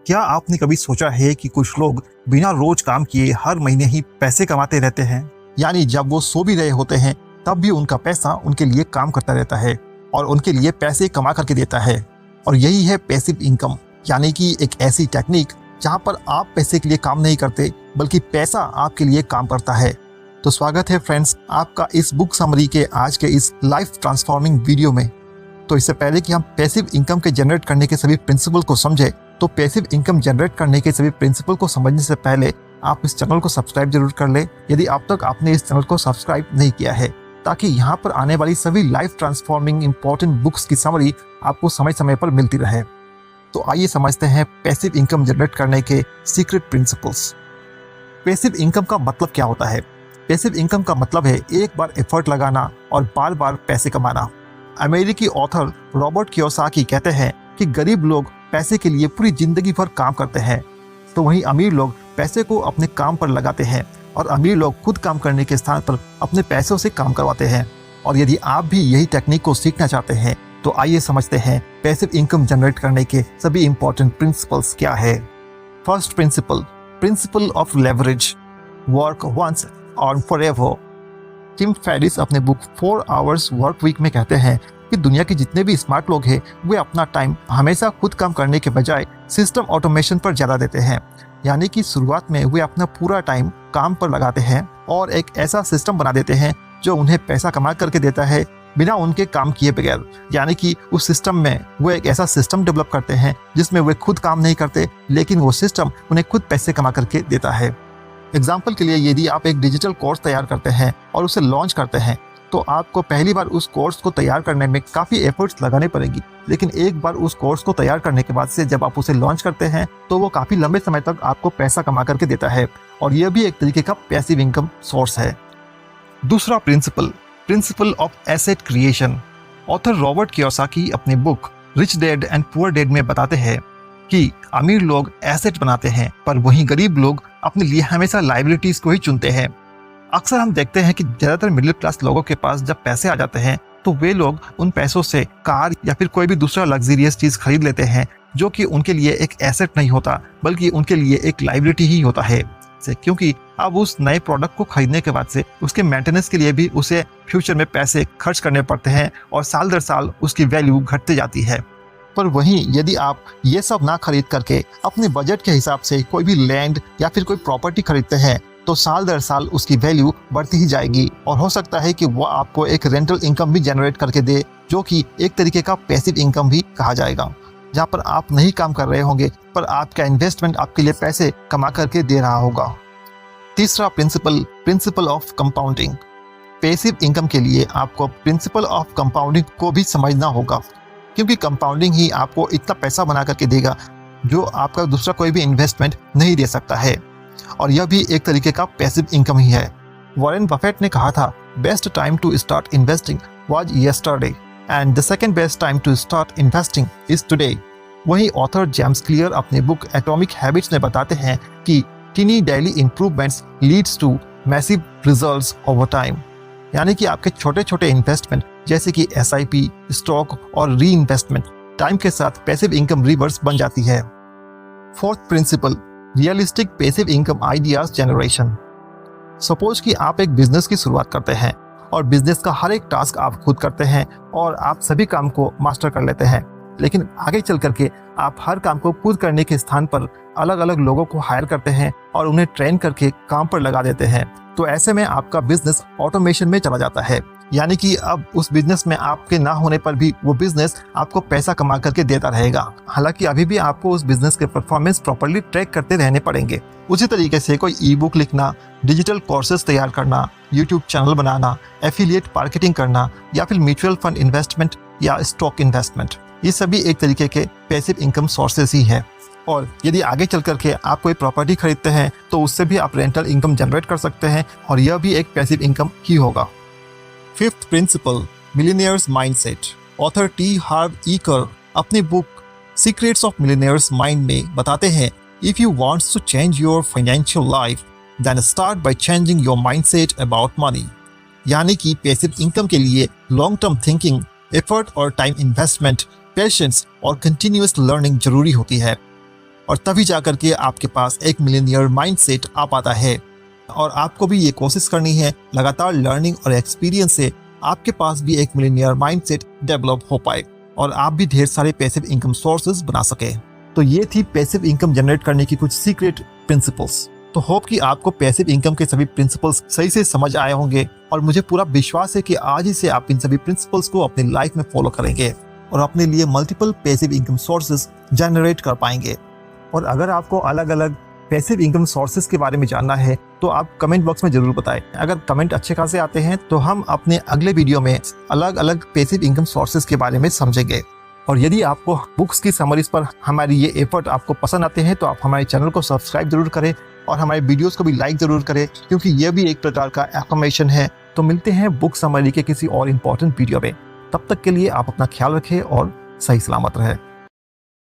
क्या आपने कभी सोचा है कि कुछ लोग बिना रोज काम किए हर महीने ही पैसे कमाते रहते हैं? यानी जब वो सो भी रहे होते हैं तब भी उनका पैसा उनके लिए काम करता रहता है और उनके लिए पैसे कमा करके देता है। और यही है पैसिव इनकम, यानी कि एक ऐसी टेक्निक जहां पर आप पैसे के लिए काम नहीं करते बल्कि पैसा आपके लिए काम करता है। तो स्वागत है फ्रेंड्स आपका इस बुक समरी के आज के इस लाइफ ट्रांसफॉर्मिंग वीडियो में। तो इससे पहले कि हम पैसिव इनकम के जनरेट करने के सभी प्रिंसिपल को समझें, तो पैसिव इनकम जनरेट करने के सभी प्रिंसिपल को समझने से पहले आप इस चैनल को सब्सक्राइब जरूर कर ले यदि अब तक आपने इस चैनल को सब्सक्राइब नहीं किया है, ताकि यहाँ पर आने वाली सभी लाइफ ट्रांसफॉर्मिंग इंपॉर्टेंट बुक्स की समरी आपको समय समय पर मिलती रहे। तो आइए समझते हैं पैसिव इनकम जनरेट करने के सीक्रेट प्रिंसिपल्स। पैसिव इनकम का मतलब क्या होता है? पैसिव इनकम का मतलब है एक बार एफर्ट लगाना और बार बार पैसे कमाना। अमेरिकी ऑथर रॉबर्ट कियोसाकी कहते हैं कि गरीब लोग पैसे के लिए पूरी जिंदगी भर काम करते हैं, तो वहीं अमीर लोग पैसे को अपने काम पर लगाते हैं और अमीर लोग खुद काम करने के स्थान पर अपने पैसों से काम करवाते हैं। और यदि आप भी यही टेक्निक को सीखना चाहते हैं तो आइए समझते हैं पैसिव इनकम जनरेट करने के सभी इंपॉर्टेंट प्रिंसिपल्स क्या है। First principle, principle of leverage, work once earn forever. Tim Ferriss अपने बुक 4 आवर्स वर्क वीक में कहते हैं कि दुनिया के जितने भी स्मार्ट लोग हैं वे अपना टाइम हमेशा खुद काम करने के बजाय सिस्टम ऑटोमेशन पर ज़्यादा देते हैं। यानी कि शुरुआत में वे अपना पूरा टाइम काम पर लगाते हैं और एक ऐसा सिस्टम बना देते हैं जो उन्हें पैसा कमा करके देता है बिना उनके काम किए बगैर। यानी कि उस सिस्टम में वो एक ऐसा सिस्टम डेवलप करते हैं जिसमें वे खुद काम नहीं करते, लेकिन वो सिस्टम उन्हें खुद पैसे कमा करके देता है। एग्जाम्पल के लिए, यदि आप एक डिजिटल कोर्स तैयार करते हैं और उसे लॉन्च करते हैं तो आपको पहली बार उस कोर्स को तैयार करने में काफ़ी एफर्ट्स लगाने पड़ेंगी, लेकिन एक बार उस कोर्स को तैयार करने के बाद से जब आप उसे लॉन्च करते हैं तो वो काफ़ी लंबे समय तक आपको पैसा कमा करके देता है और यह भी एक तरीके का पैसिव इनकम सोर्स है। दूसरा principle, principle of asset creation. Author Robert Kiyosaki अपने book Rich Dad and Poor Dad में बताते हैं कि अमीर लोग एसेट बनाते हैं पर वहीं गरीब लोग अपने लिए हमेशा लायबिलिटीज को ही चुनते हैं। अक्सर हम देखते हैं कि ज्यादातर मिडिल क्लास लोगों के पास जब पैसे आ जाते हैं तो वे लोग उन पैसों से कार या फिर कोई भी दूसरा लग्जरियस चीज खरीद लेते हैं जो कि उनके लिए एक एसेट नहीं होता बल्कि उनके लिए एक लायबिलिटी ही होता है, क्योंकि अब उस नए प्रोडक्ट को खरीदने के बाद से उसके मेंटेनेंस के लिए भी उसे फ्यूचर में पैसे खर्च करने पड़ते हैं और साल दर साल उसकी वैल्यू घटती जाती है। पर वहीं यदि आप ये सब ना खरीद करके अपने बजट के हिसाब से कोई भी लैंड या फिर कोई प्रॉपर्टी खरीदते हैं तो साल दर साल उसकी वैल्यू बढ़ती ही जाएगी और हो सकता है कि वो आपको एक रेंटल इनकम भी जनरेट करके दे, जो कि एक तरीके का पैसिव इनकम भी कहा जाएगा, जहाँ पर आप नहीं काम कर रहे होंगे पर आपका इन्वेस्टमेंट आपके लिए पैसे कमा करके दे रहा होगा। तीसरा principle, principle of compounding. Passive income के लिए आपको प्रिंसिपल ऑफ कंपाउंडिंग को भी समझना होगा, क्योंकि कंपाउंडिंग ही आपको इतना पैसा बना करके देगा जो आपका दूसरा कोई भी इन्वेस्टमेंट नहीं दे सकता है, और यह भी एक तरीके का पैसिव इनकम ही है। वॉरेन बफेट ने कहा था, best time to start investing was yesterday and the second best time to start investing is today. वहीं ऑथर जेम्स क्लियर अपने बुक एटॉमिक हैबिट्स में बताते हैं कि tiny daily improvements leads to massive results over time. यानी कि आपके छोटे छोटे इन्वेस्टमेंट जैसे कि SIP, स्टॉक और री इन्वेस्टमेंट टाइम के साथ पैसिव इनकम रिवर्स बन जाती है। Fourth principle, realistic passive income ideas generation. Suppose कि आप एक बिजनेस की शुरुआत करते हैं और बिजनेस का हर एक टास्क आप खुद करते हैं और आप सभी काम को मास्टर कर लेते हैं, लेकिन आगे चल करके आप हर काम को खुद करने के स्थान पर अलग अलग लोगों को हायर करते हैं और उन्हें ट्रेन करके काम पर लगा देते हैं। तो ऐसे में आपका बिजनेस ऑटोमेशन में चला जाता है, यानी कि अब उस बिजनेस में आपके ना होने पर भी वो बिजनेस आपको पैसा कमा करके देता रहेगा। हालांकि अभी भी आपको उस बिजनेस के परफॉर्मेंस प्रॉपर्ली ट्रैक करते रहने पड़ेंगे। उसी तरीके से कोई ई-बुक लिखना, डिजिटल कोर्सेज तैयार करना, यूट्यूब चैनल बनाना, एफिलिएट मार्केटिंग करना या फिर म्यूचुअल फंड इन्वेस्टमेंट या स्टॉक इन्वेस्टमेंट, ये सभी एक तरीके के पैसिव इनकम सोर्सेज ही है। और यदि आगे चल करके आप कोई प्रॉपर्टी खरीदते हैं तो उससे भी आप रेंटल इनकम जनरेट कर सकते हैं और यह भी एक पैसिव इनकम ही होगा। Fifth principle, millionaires mindset. Author T Harv Eker अपनी book Secrets of Millionaires Mind में बताते हैं, if you wants to change your financial life then start by changing your mindset about money. यानी कि passive income के लिए long term thinking, effort और time investment, patience और कंटिन्यूअस लर्निंग जरूरी होती है। और तभी जाकर के आपके पास एक मिलियनियर माइंडसेट आ पाता है। और आपको भी ये कोशिश करनी है, लगातार लर्निंग और एक्सपीरियंस से आपके पास भी एक मिलियनियर माइंडसेट डेवलप हो पाए और आप भी ढेर सारे पैसिव इनकम सोर्सेज बना सके। तो ये थी पैसिव इनकम जनरेट करने की कुछ सीक्रेट प्रिंसिपल्स। तो होप कि आपको पैसिव इनकम के सभी प्रिंसिपल्स सही से समझ आए होंगे और मुझे पूरा विश्वास है कि आज ही से आप इन सभी प्रिंसिपल्स को अपनी लाइफ में फॉलो करेंगे और अपने लिए multiple passive income sources generate कर पाएंगे। और अगर आपको अलग अलग पैसिव इनकम सोर्सेज के बारे में जानना है तो आप कमेंट बॉक्स में जरूर बताएं। अगर कमेंट अच्छे खासे आते हैं तो हम अपने अगले वीडियो में अलग अलग पैसिव इनकम सोर्सेज के बारे में समझेंगे। और यदि आपको बुक्स की समरीज पर हमारी ये एफर्ट आपको पसंद आते हैं तो आप हमारे चैनल को सब्सक्राइब जरूर करें और हमारे वीडियोस को भी लाइक जरूर करें, क्योंकि यह भी एक प्रकार का एफर्मेशन है। तो मिलते हैं बुक समरी के किसी और इम्पोर्टेंट वीडियो में। तब तक के लिए आप अपना ख्याल रखें और सही सलामत रहें।